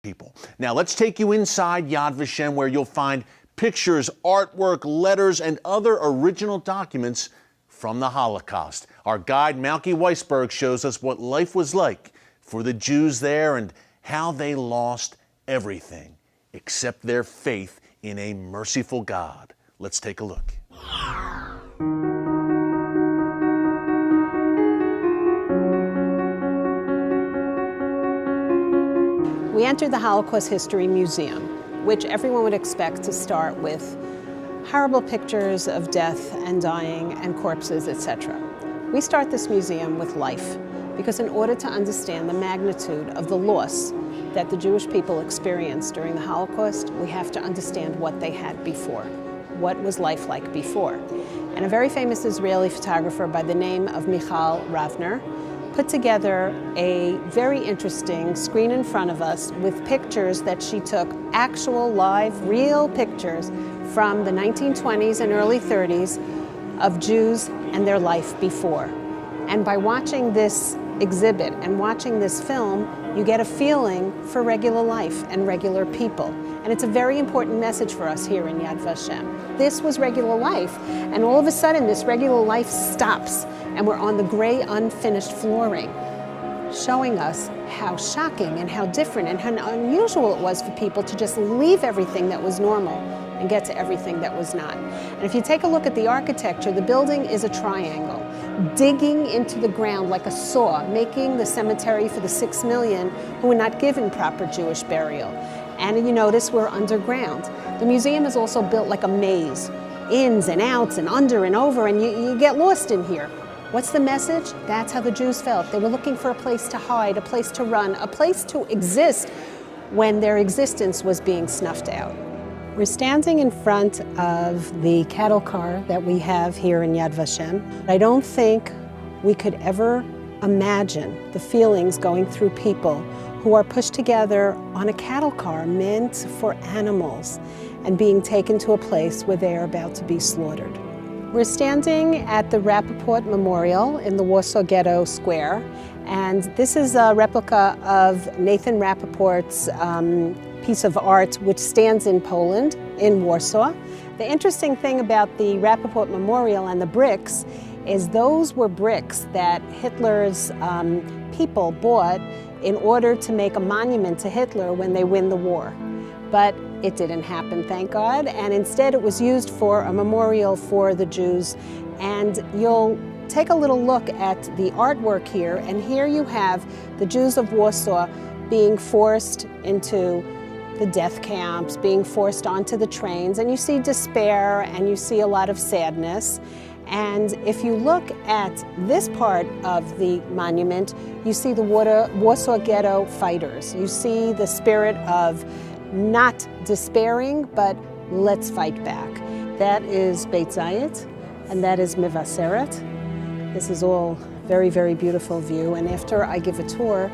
people. Now let's take you inside Yad Vashem, where you'll find pictures, artwork, letters, and other original documents from the Holocaust. Our guide Malky Weisberg shows us what life was like for the Jews there and how they lost everything except their faith in a merciful God. Let's take a look. We entered the Holocaust History Museum, which everyone would expect to start with horrible pictures of death and dying and corpses, etc. We start this museum with life, because in order to understand the magnitude of the loss that the Jewish people experienced during the Holocaust, we have to understand what they had before. What was life like before? And a very famous Israeli photographer by the name of Michal Ravner put together a very interesting screen in front of us with pictures that she took, actual live, real pictures from the 1920s and early 30s of Jews and their life before. And by watching this exhibit and watching this film, you get a feeling for regular life and regular people. And it's a very important message for us here in Yad Vashem. This was regular life, and all of a sudden this regular life stops, and we're on the gray, unfinished flooring, showing us how shocking and how different and how unusual it was for people to just leave everything that was normal and get to everything that was not. And if you take a look at the architecture, the building is a triangle, digging into the ground like a saw, making the cemetery for the 6 million who were not given proper Jewish burial. And you notice we're underground. The museum is also built like a maze, ins and outs and under and over, and you get lost in here. What's the message? That's how the Jews felt. They were looking for a place to hide, a place to run, a place to exist when their existence was being snuffed out. We're standing in front of the cattle car that we have here in Yad Vashem. I don't think we could ever imagine the feelings going through people who are pushed together on a cattle car meant for animals and being taken to a place where they are about to be slaughtered. We're standing at the Rappaport Memorial in the Warsaw Ghetto Square, and this is a replica of Nathan Rappaport's piece of art which stands in Poland, in Warsaw. The interesting thing about the Rappaport Memorial and the bricks is those were bricks that Hitler's people bought in order to make a monument to Hitler when they win the war. But it didn't happen, thank God, and instead it was used for a memorial for the Jews. And you'll take a little look at the artwork here, and here you have the Jews of Warsaw being forced into the death camps, being forced onto the trains, and you see despair and you see a lot of sadness. And if you look at this part of the monument, you see the Warsaw Ghetto fighters. You see the spirit of not despairing, but let's fight back. That is Beit Zayit, and that is Mevaseret. This is all very, very beautiful view. And after I give a tour,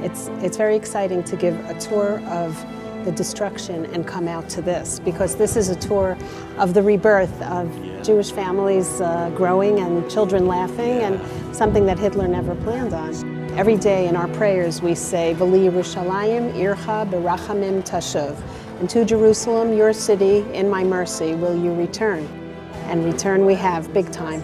it's very exciting to give a tour of the destruction and come out to this, because this is a tour of the rebirth of Jewish families growing and children laughing, and something that Hitler never planned on. Every day in our prayers we say, V'li Yerushalayim ircha berachamim tashuv, and to Jerusalem, your city, in my mercy will you return. And return we have big time.